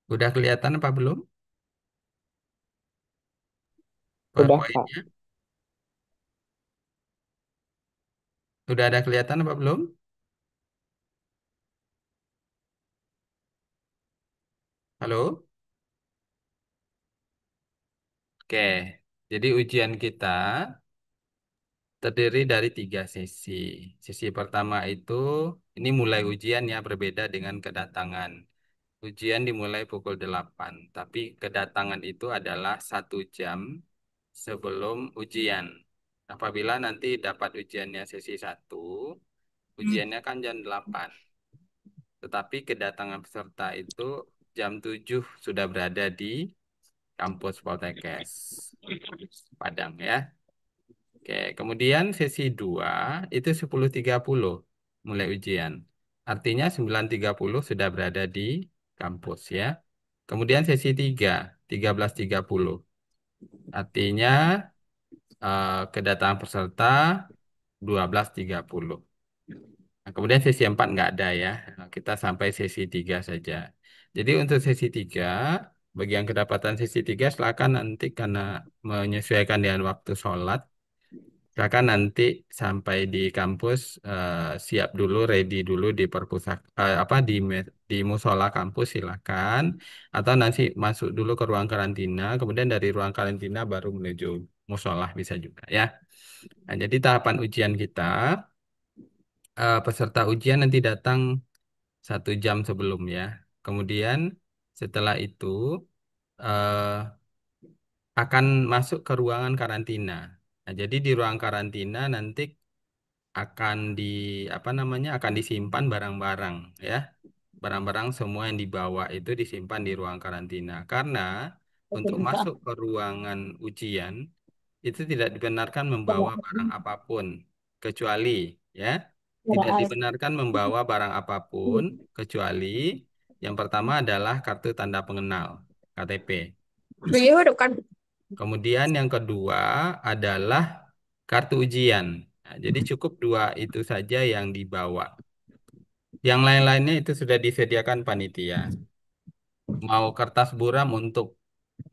Udah kelihatan apa belum Udah, Kak. PowerPoint-nya? Udah ada kelihatan apa belum? Halo? Oke, jadi ujian kita terdiri dari 3 sesi. Sesi pertama itu, ini mulai ujian ya, berbeda dengan kedatangan. Ujian dimulai pukul 8, tapi kedatangan itu adalah 1 jam sebelum ujian. Apabila nanti dapat ujiannya sesi 1, ujiannya kan jam 8. Tetapi kedatangan peserta itu jam 7 sudah berada di kampus Poltekkes Padang ya. Oke, kemudian sesi 2 itu 10.30 mulai ujian. Artinya 9.30 sudah berada di kampus ya. Kemudian sesi 3, 13.30. Artinya kedatangan peserta 12.30. Nah, kemudian sesi 4 nggak ada ya. Nah, kita sampai sesi 3 saja. Jadi untuk sesi 3, bagi yang kedapatan sesi 3 silakan nanti karena menyesuaikan dengan waktu sholat, silakan nanti sampai di kampus siap dulu, ready dulu di apa di musola kampus silakan, atau nanti masuk dulu ke ruang karantina, kemudian dari ruang karantina baru menuju musola bisa juga ya. Nah, jadi tahapan ujian kita, peserta ujian nanti datang 1 jam sebelum ya. Kemudian setelah itu eh, akan masuk ke ruangan karantina. Nah, jadi di ruang karantina nanti akan di apa namanya akan disimpan barang-barang ya. Barang-barang semua yang dibawa itu disimpan di ruang karantina karena untuk masuk ke ruangan ujian itu tidak dibenarkan membawa barang apapun kecuali ya tidak dibenarkan membawa barang apapun kecuali yang pertama adalah kartu tanda pengenal KTP. Kemudian yang kedua adalah kartu ujian. Nah, jadi cukup 2 itu saja yang dibawa. Yang lain-lainnya itu sudah disediakan panitia. Mau kertas buram untuk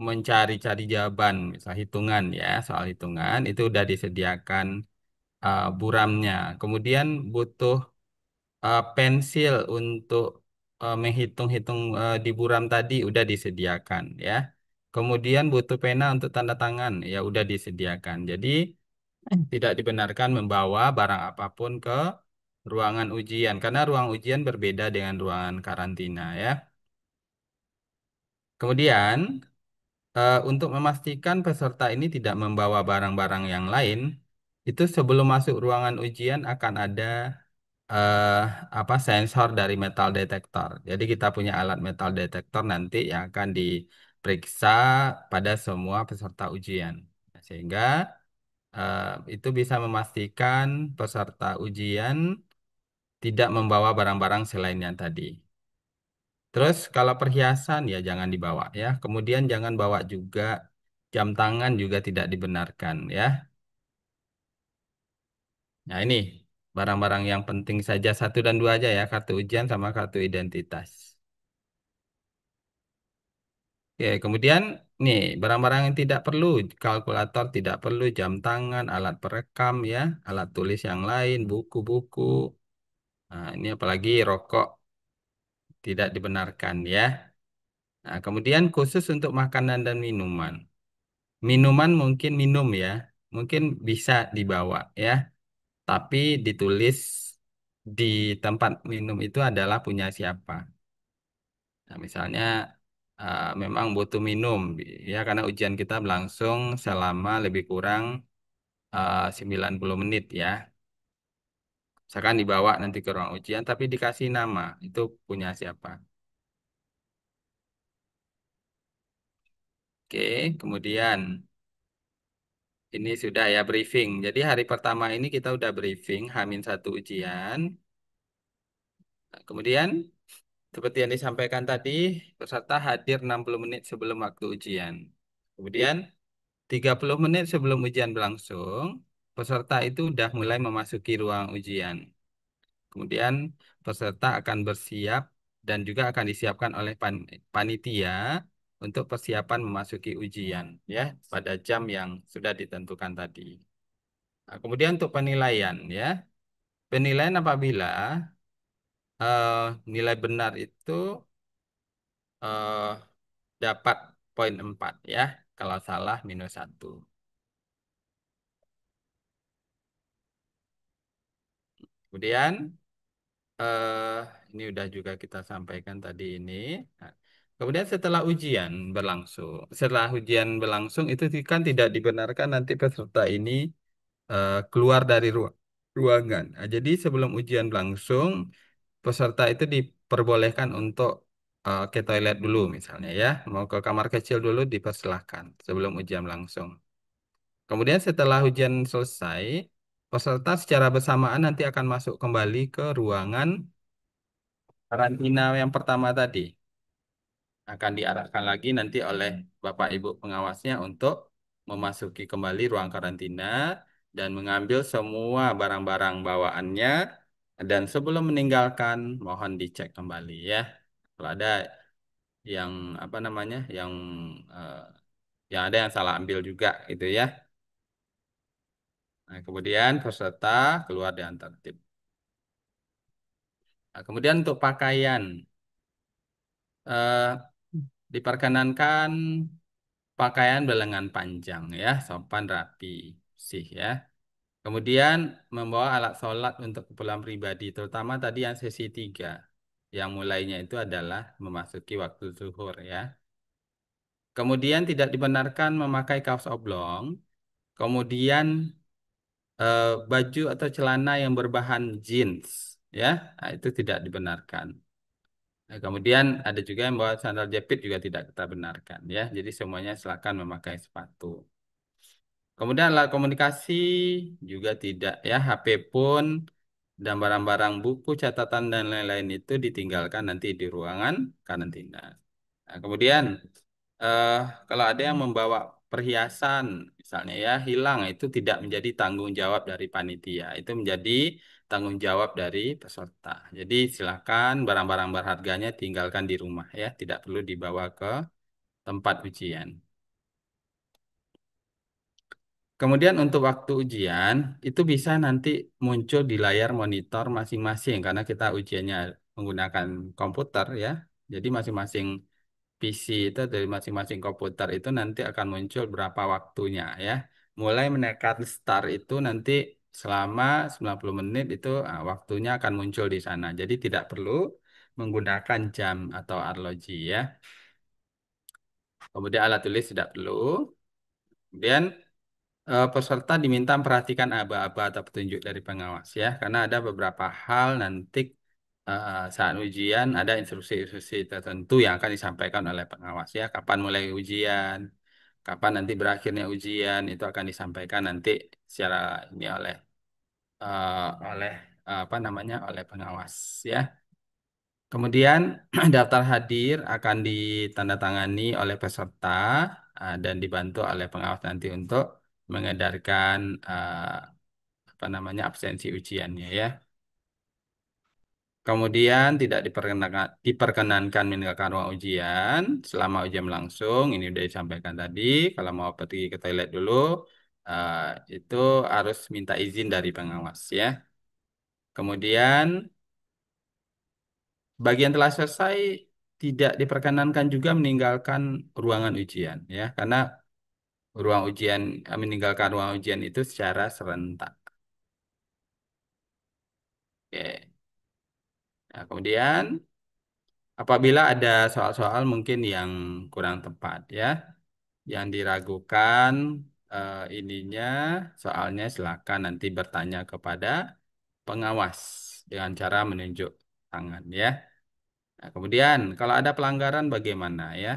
mencari-cari jawaban, misal hitungan ya, soal hitungan itu udah disediakan buramnya. Kemudian butuh pensil untuk menghitung-hitung di buram tadi udah disediakan ya. Kemudian butuh pena untuk tanda tangan ya udah disediakan. Jadi tidak dibenarkan membawa barang apapun ke ruangan ujian karena ruang ujian berbeda dengan ruangan karantina ya. Kemudian untuk memastikan peserta ini tidak membawa barang-barang yang lain, itu sebelum masuk ruangan ujian akan ada eh, apa sensor dari metal detektor. Jadi kita punya alat metal detektor nanti yang akan diperiksa pada semua peserta ujian. Sehingga eh, itu bisa memastikan peserta ujian tidak membawa barang-barang selain yang tadi. Terus kalau perhiasan ya jangan dibawa ya. Kemudian jangan bawa juga jam tangan juga tidak dibenarkan ya. Nah ini barang-barang yang penting saja 1 dan 2 aja ya, kartu ujian sama kartu identitas. Oke, kemudian nih barang-barang yang tidak perlu, kalkulator tidak perlu, jam tangan, alat perekam ya, alat tulis yang lain, buku-buku. Nah, ini apalagi rokok tidak dibenarkan ya. Nah, kemudian khusus untuk makanan dan minuman. Minuman mungkin minum ya, mungkin bisa dibawa ya, tapi ditulis di tempat minum itu adalah punya siapa. Nah, misalnya memang butuh minum ya karena ujian kita berlangsung selama lebih kurang 90 menit ya. Misalkan dibawa nanti ke ruang ujian tapi dikasih nama, itu punya siapa. Oke, kemudian ini sudah ya briefing. Jadi hari pertama ini kita udah briefing H-1 ujian. Nah, kemudian seperti yang disampaikan tadi, peserta hadir 60 menit sebelum waktu ujian. Kemudian 30 menit sebelum ujian berlangsung, peserta itu sudah mulai memasuki ruang ujian. Kemudian peserta akan bersiap dan juga akan disiapkan oleh panitia untuk persiapan memasuki ujian ya pada jam yang sudah ditentukan tadi. Nah, kemudian untuk penilaian ya. Penilaian apabila nilai benar itu eh, dapat poin 4 ya. Kalau salah -1. Kemudian eh, ini udah juga kita sampaikan tadi ini. Nah, kemudian setelah ujian berlangsung itu kan tidak dibenarkan nanti peserta ini keluar dari ruangan. Nah, jadi sebelum ujian berlangsung, peserta itu diperbolehkan untuk ke toilet dulu misalnya ya, mau ke kamar kecil dulu dipersilahkan sebelum ujian berlangsung. Kemudian setelah ujian selesai, peserta secara bersamaan nanti akan masuk kembali ke ruangan karantina yang pertama tadi. Akan diarahkan lagi nanti oleh Bapak Ibu pengawasnya untuk memasuki kembali ruang karantina dan mengambil semua barang-barang bawaannya dan sebelum meninggalkan mohon dicek kembali ya. Kalau ada yang apa namanya eh, yang ada yang salah ambil juga gitu ya. Nah, kemudian peserta keluar dengan tertib. Nah, kemudian untuk pakaian eh, diperkenankan pakaian berlengan panjang ya, sopan rapi, sih ya. Kemudian membawa alat sholat untuk keperluan pribadi, terutama tadi yang sesi 3. Yang mulainya itu adalah memasuki waktu zuhur ya. Kemudian tidak dibenarkan memakai kaos oblong. Kemudian baju atau celana yang berbahan jeans ya, nah, itu tidak dibenarkan. Nah, kemudian ada juga yang bawa sandal jepit juga tidak kita benarkan ya. Jadi semuanya silakan memakai sepatu. Kemudian alat komunikasi juga tidak ya, HP pun dan barang-barang buku, catatan dan lain-lain itu ditinggalkan nanti di ruangan karantina. Nah, kemudian eh, kalau ada yang membawa perhiasan misalnya ya hilang itu tidak menjadi tanggung jawab dari panitia, itu menjadi tanggung jawab dari peserta. Jadi silakan barang-barang berharganya tinggalkan di rumah ya, tidak perlu dibawa ke tempat ujian. Kemudian untuk waktu ujian itu bisa nanti muncul di layar monitor masing-masing karena kita ujiannya menggunakan komputer ya. Jadi masing-masing PC itu dari masing-masing komputer itu nanti akan muncul berapa waktunya ya. Mulai menekan start itu nanti selama 90 menit itu waktunya akan muncul di sana. Jadi tidak perlu menggunakan jam atau arloji ya. Kemudian alat tulis tidak perlu. Kemudian peserta diminta memperhatikan aba-aba atau petunjuk dari pengawas ya, karena ada beberapa hal nanti saat ujian ada instruksi-instruksi tertentu yang akan disampaikan oleh pengawas ya, kapan mulai ujian, kapan nanti berakhirnya ujian itu akan disampaikan nanti secara ini oleh apa namanya oleh pengawas ya. Kemudian daftar hadir akan ditandatangani oleh peserta dan dibantu oleh pengawas nanti untuk mengedarkan apa namanya absensi ujiannya ya. Kemudian tidak diperkenankan meninggalkan ruang ujian selama ujian berlangsung. Ini sudah disampaikan tadi. Kalau mau pergi ke toilet dulu, eh, itu harus minta izin dari pengawas ya. Kemudian bagian telah selesai tidak diperkenankan juga meninggalkan ruangan ujian ya, karena meninggalkan ruang ujian itu secara serentak. Oke. Nah, kemudian apabila ada soal-soal mungkin yang kurang tepat ya, yang diragukan ininya soalnya silakan nanti bertanya kepada pengawas dengan cara menunjuk tangan ya. Nah, kemudian kalau ada pelanggaran bagaimana ya?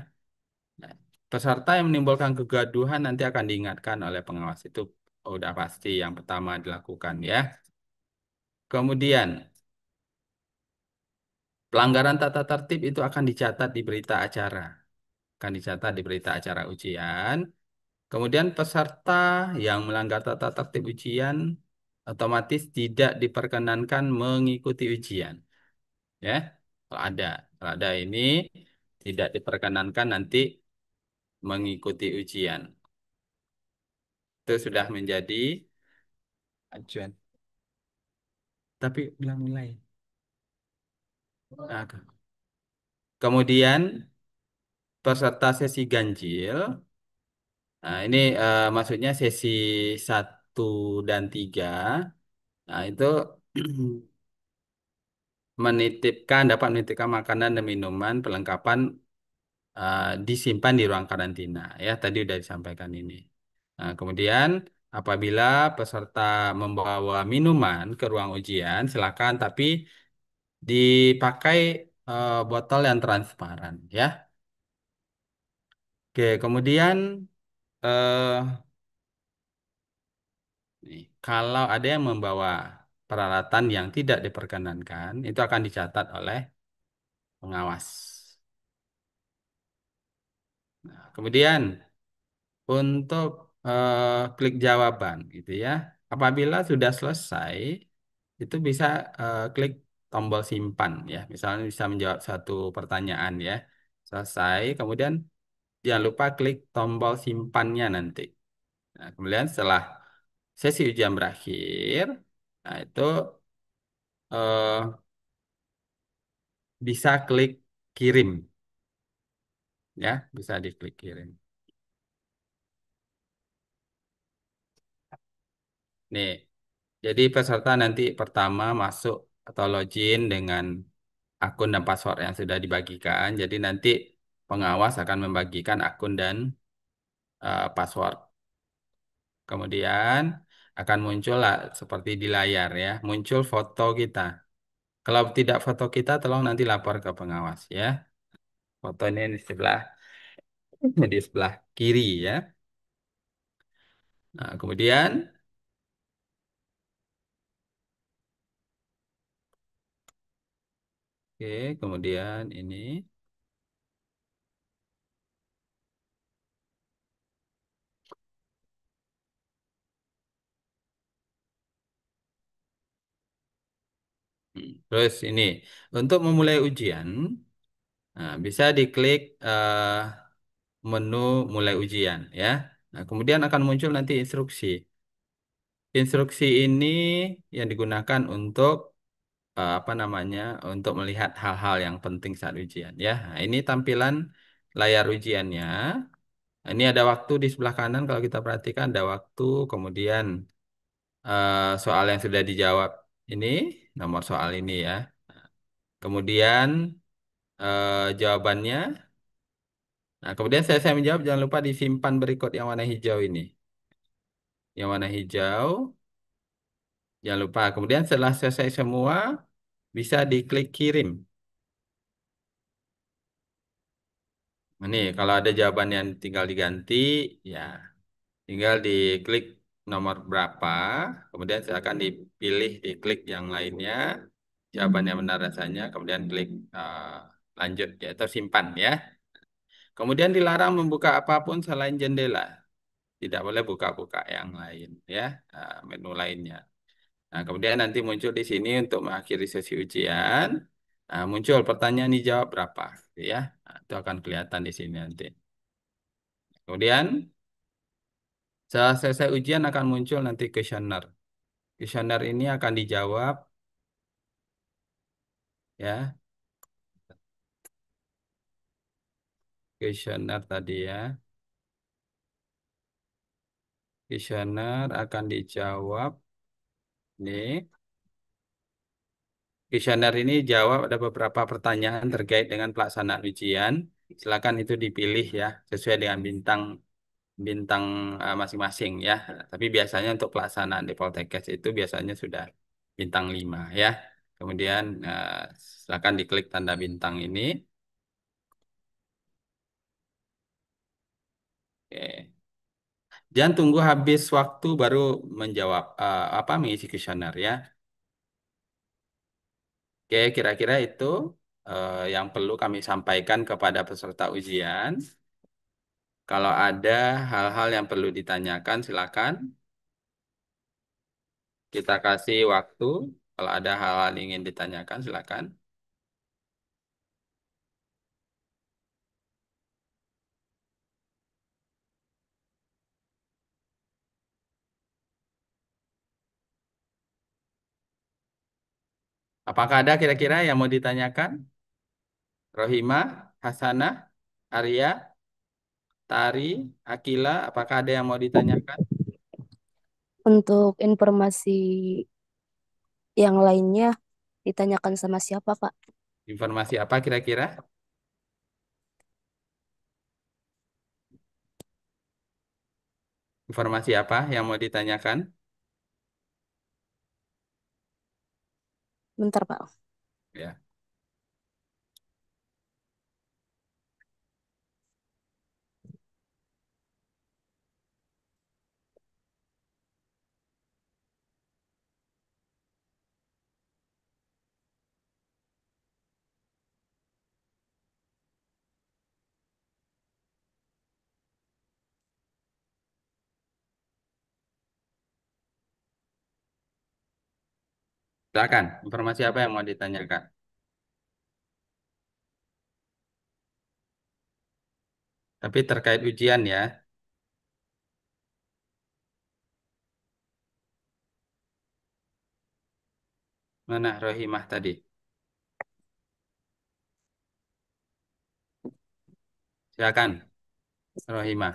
Nah, peserta yang menimbulkan kegaduhan nanti akan diingatkan oleh pengawas itu udah pasti yang pertama dilakukan ya. Kemudian pelanggaran tata tertib itu akan dicatat di berita acara, akan dicatat di berita acara ujian. Kemudian peserta yang melanggar tata tertib ujian otomatis tidak diperkenankan mengikuti ujian, ya. Kalau ada, kalau ada ini tidak diperkenankan nanti mengikuti ujian. Itu sudah menjadi acuan. Tapi bilang nilai. Nah, kemudian peserta sesi ganjil. Nah, ini maksudnya sesi 1 dan 3. Nah, itu dapat menitipkan makanan dan minuman perlengkapan disimpan di ruang karantina. Ya, tadi sudah disampaikan ini. Nah, kemudian apabila peserta membawa minuman ke ruang ujian, silakan tapi dipakai botol yang transparan. Ya, oke. Kemudian eh, kalau ada yang membawa peralatan yang tidak diperkenankan, itu akan dicatat oleh pengawas. Nah, kemudian untuk klik jawaban, gitu ya. Apabila sudah selesai, itu bisa klik tombol simpan, ya. Misalnya bisa menjawab satu pertanyaan, ya. Selesai, kemudian jangan lupa klik tombol simpannya nanti. Nah, kemudian setelah sesi ujian berakhir, nah itu eh, bisa klik kirim, ya, bisa diklik kirim. Nih, jadi peserta nanti pertama masuk atau login dengan akun dan password yang sudah dibagikan. Jadi nanti pengawas akan membagikan akun dan password. Kemudian akan muncul lah seperti di layar, ya, muncul foto kita. Kalau tidak foto kita, tolong nanti lapor ke pengawas, ya. Fotonya di sebelah kiri, ya. Nah, kemudian oke, kemudian ini. Terus ini untuk memulai ujian, nah, bisa diklik menu mulai ujian, ya. Nah, kemudian akan muncul nanti instruksi. Instruksi ini yang digunakan untuk apa namanya? Untuk melihat hal-hal yang penting saat ujian, ya. Nah, ini tampilan layar ujiannya. Nah, ini ada waktu di sebelah kanan kalau kita perhatikan ada waktu, kemudian soal yang sudah dijawab ini, nomor soal ini, ya. Kemudian jawabannya. Nah, kemudian saya menjawab, jangan lupa disimpan berikut yang warna hijau ini. Yang warna hijau, jangan lupa. Kemudian setelah selesai semua, bisa diklik kirim. Ini kalau ada jawaban yang tinggal diganti, ya tinggal diklik nomor berapa. Kemudian silakan dipilih, diklik yang lainnya. Jawaban yang benar rasanya, kemudian klik lanjut, ya, atau simpan, ya. Kemudian dilarang membuka apapun selain jendela. Tidak boleh buka-buka yang lain, ya, menu lainnya. Nah, kemudian nanti muncul di sini untuk mengakhiri sesi ujian. Nah, muncul pertanyaan dijawab berapa, gitu ya. Nah, itu akan kelihatan di sini nanti. Kemudian setelah selesai ujian akan muncul nanti kuesioner. Kuesioner ini akan dijawab, ya. Kuesioner tadi, ya. Kuesioner akan dijawab. Nih, kuesioner ini jawab ada beberapa pertanyaan terkait dengan pelaksanaan ujian. Silakan itu dipilih, ya, sesuai dengan bintang bintang masing-masing, ya. Tapi biasanya untuk pelaksanaan di Poltekkes itu biasanya sudah bintang 5, ya. Kemudian silakan diklik tanda bintang ini. Oke. Jangan tunggu habis waktu baru menjawab apa mengisi kuesioner, ya. Oke, kira-kira itu yang perlu kami sampaikan kepada peserta ujian. Kalau ada hal-hal yang perlu ditanyakan, silakan. Kita kasih waktu. Kalau ada hal-hal yang ingin ditanyakan, silakan. Apakah ada kira-kira yang mau ditanyakan? Rohimah, Hasanah, Arya, Tari, Akila, apakah ada yang mau ditanyakan? Untuk informasi yang lainnya ditanyakan sama siapa, Pak? Informasi apa kira-kira? Informasi apa yang mau ditanyakan? Bentar, Pak. Ya, silakan. Informasi apa yang mau ditanyakan? Tapi terkait ujian ya. Mana Rohimah tadi? Silakan, Rohimah.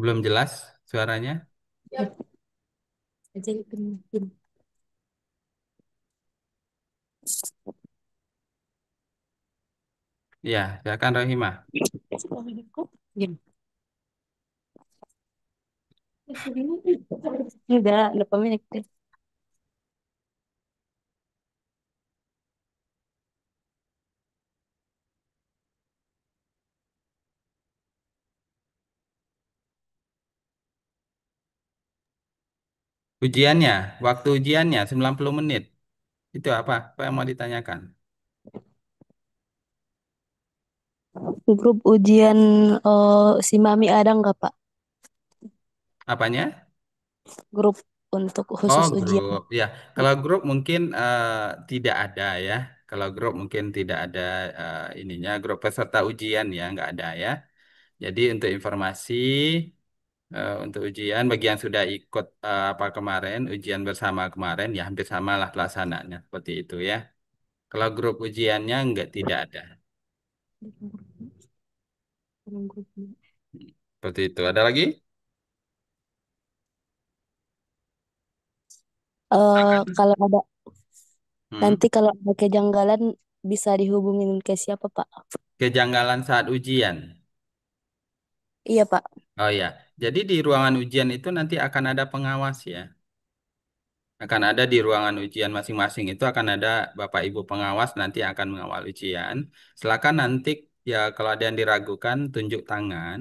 Belum jelas suaranya? Jadi pemimpin. Iya, silakan Rohimah. Gini. Enggak pemilik. Ujiannya, waktu ujiannya 90 menit. Itu apa? Apa yang mau ditanyakan? Grup ujian si Mami ada nggak, Pak? Apanya? Grup untuk Oh, khusus ujian. grup. Ya, kalau grup mungkin tidak ada ya. Kalau grup mungkin tidak ada ininya, grup peserta ujian ya, nggak ada ya. Jadi untuk informasi, untuk ujian, bagi yang sudah ikut apa kemarin, ujian bersama kemarin, ya hampir sama lah pelaksanaannya, seperti itu ya. Kalau grup ujiannya nggak, tidak ada. Seperti itu. Ada lagi? Kalau ada Hmm? nanti kalau ada kejanggalan bisa dihubungin ke siapa, Pak? Kejanggalan saat ujian. Iya, Pak. Oh ya, jadi di ruangan ujian itu nanti akan ada pengawas ya. Akan ada di ruangan ujian masing-masing itu akan ada Bapak Ibu pengawas nanti akan mengawal ujian. Silakan nanti ya kalau ada yang diragukan tunjuk tangan.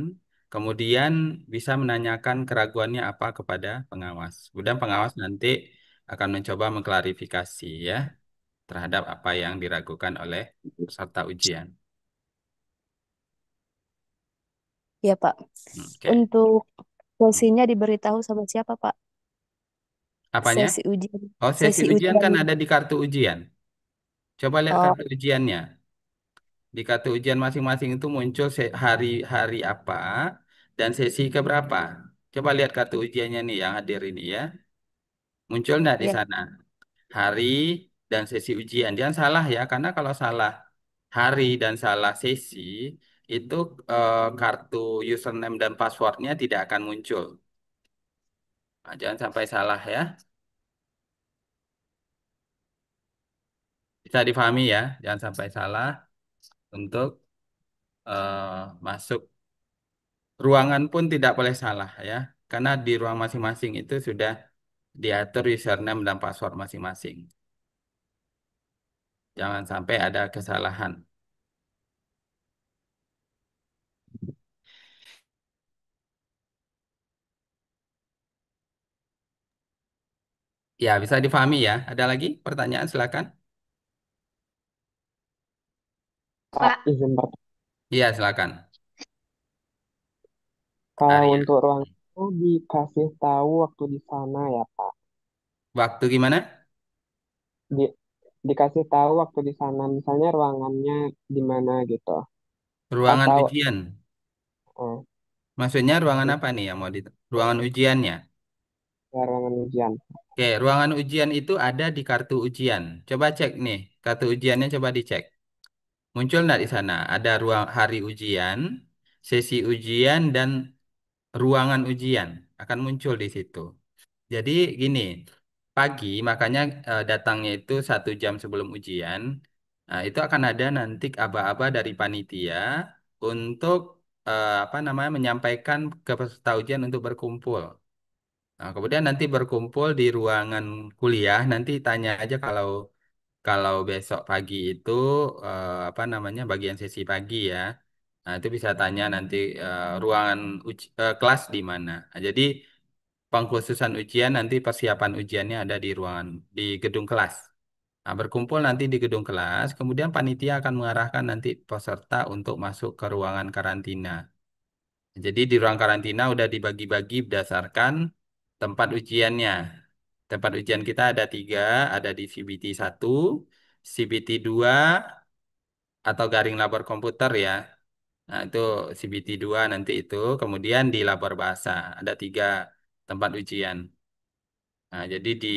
Kemudian bisa menanyakan keraguannya apa kepada pengawas. Kemudian pengawas nanti akan mencoba mengklarifikasi ya terhadap apa yang diragukan oleh peserta ujian. Iya, Pak. Oke. Untuk Hmm. sesinya diberitahu sama siapa, Pak? Apanya? Sesi ujian. Oh, sesi Sesi ujian kan ujiannya. ada di kartu ujian. Coba lihat Oh, kartu ujiannya. Di kartu ujian masing-masing itu muncul hari-hari apa dan sesi keberapa. Coba lihat kartu ujiannya nih yang hadir ini ya. Muncul nggak di iya. sana? Hari dan sesi ujian. Jangan salah ya, karena kalau salah hari dan salah sesi, itu kartu username dan passwordnya tidak akan muncul. Nah, jangan sampai salah ya. Bisa difahami ya, jangan sampai salah untuk masuk ruangan pun tidak boleh salah ya, karena di ruang masing-masing itu sudah diatur username dan password masing-masing. Jangan sampai ada kesalahan. Ya, bisa difahami ya. Ada lagi pertanyaan, silakan. Kak, Pak. izin Iya, silakan. kalau Arya. untuk ruang itu dikasih tahu waktu di sana ya Pak. Waktu gimana? Di, dikasih tahu waktu di sana, misalnya ruangannya di mana gitu. Ruangan Atau ujian. eh, Maksudnya ruangan apa nih yang mau di ruangan ujiannya? ya, ruangan ujian. Oke, ruangan ujian itu ada di kartu ujian. Coba cek nih, kartu ujiannya coba dicek. Muncul nggak di sana? Ada ruang hari ujian, sesi ujian, dan ruangan ujian. Akan muncul di situ. Jadi gini, pagi makanya datangnya itu 1 jam sebelum ujian. Nah, itu akan ada nanti aba-aba dari panitia untuk apa namanya menyampaikan ke peserta ujian untuk berkumpul. Nah, kemudian nanti berkumpul di ruangan kuliah. Nanti tanya aja kalau kalau besok pagi itu apa namanya bagian sesi pagi ya. Nah, itu bisa tanya nanti ruangan kelas di mana. Nah, jadi pengkhususan ujian nanti persiapan ujiannya ada di ruangan di gedung kelas. Nah, berkumpul nanti di gedung kelas, kemudian panitia akan mengarahkan nanti peserta untuk masuk ke ruangan karantina. Jadi di ruang karantina udah dibagi-bagi berdasarkan tempat ujiannya. Tempat ujian kita ada 3, ada di CBT 1, CBT 2, atau garing labor komputer ya. Nah, itu CBT 2 nanti itu. Kemudian di labor bahasa ada 3 tempat ujian. Nah, jadi di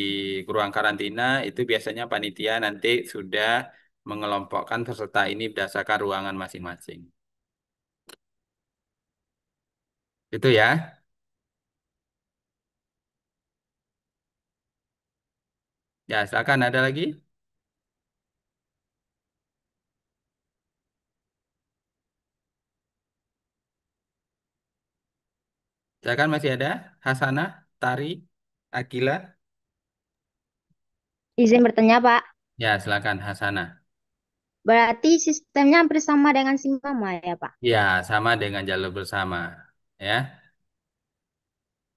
ruang karantina itu biasanya panitia nanti sudah mengelompokkan peserta ini berdasarkan ruangan masing-masing. Itu ya. Ya, silakan ada lagi. Silakan masih ada. Hasanah, Tari, Akila. Izin bertanya, Pak. Ya, silakan Hasanah. Berarti sistemnya hampir sama dengan Simama ya, Pak? Ya, sama dengan jalur bersama. Ya,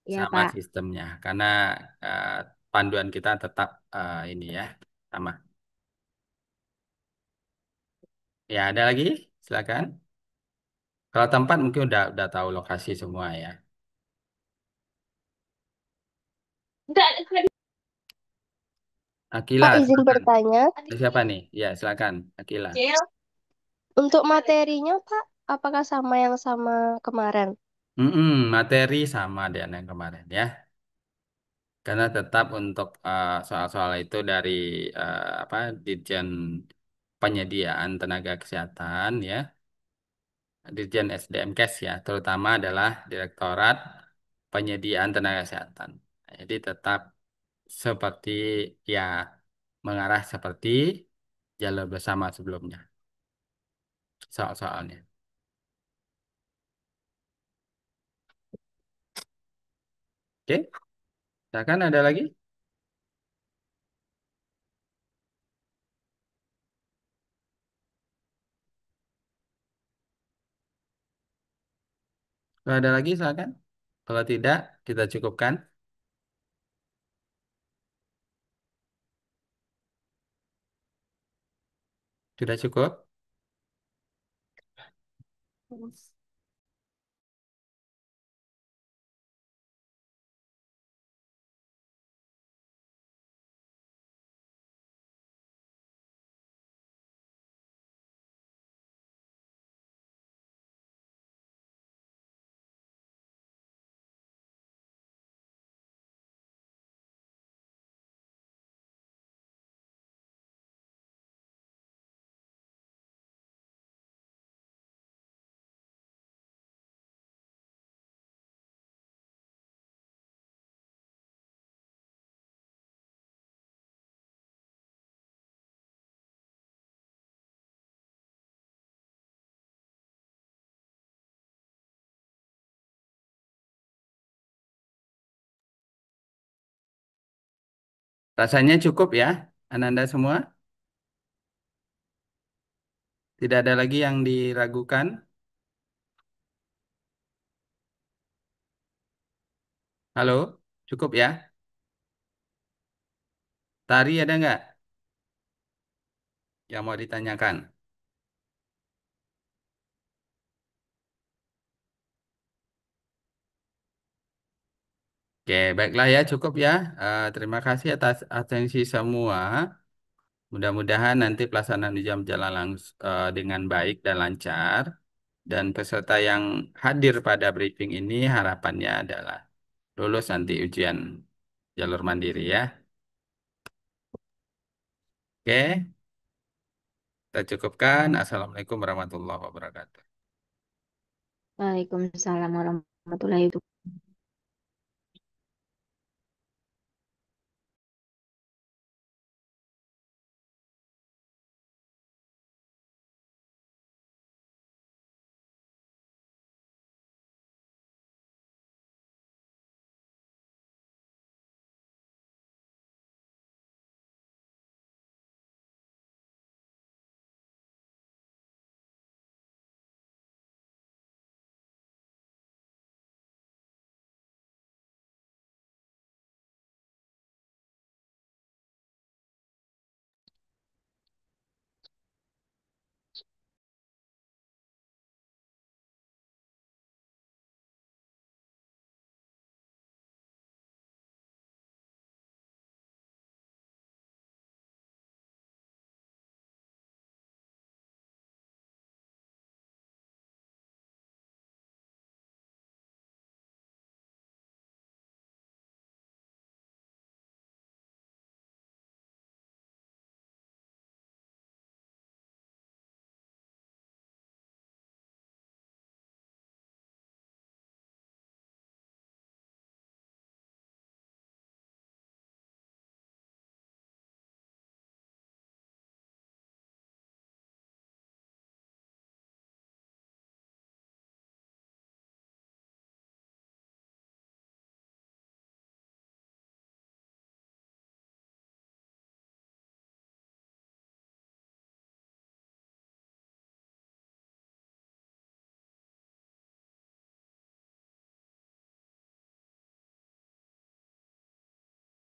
Iya, sama Pak. sistemnya. Karena eh, panduan kita tetap ini ya, sama. Ya, ada lagi? Silakan. Kalau tempat mungkin udah tahu lokasi semua ya. Akila, Pak, izin silakan. bertanya. Siapa nih? Ya, silakan. Akila. Untuk materinya, Pak, apakah sama yang sama kemarin? Materi sama dengan yang kemarin ya. Karena tetap untuk soal-soal itu dari apa Dirjen Penyediaan Tenaga Kesehatan ya, Dirjen SDM Kes ya, terutama adalah Direktorat Penyediaan Tenaga Kesehatan. Jadi tetap seperti ya mengarah seperti jalur bersama sebelumnya soal-soalnya. Oke, silakan ada lagi? Kalau ada lagi silakan. Kalau tidak, kita cukupkan. Sudah cukup? Rasanya cukup ya, Ananda semua? Tidak ada lagi yang diragukan? Halo, cukup ya? Tari ada nggak yang mau ditanyakan? Oke, baiklah ya, cukup ya. Terima kasih atas atensi semua. Mudah-mudahan nanti pelaksanaan ujian berjalan dengan baik dan lancar. Dan peserta yang hadir pada briefing ini harapannya adalah lulus nanti ujian jalur mandiri ya. Oke, kita cukupkan. Assalamualaikum warahmatullahi wabarakatuh. Waalaikumsalam warahmatullahi wabarakatuh.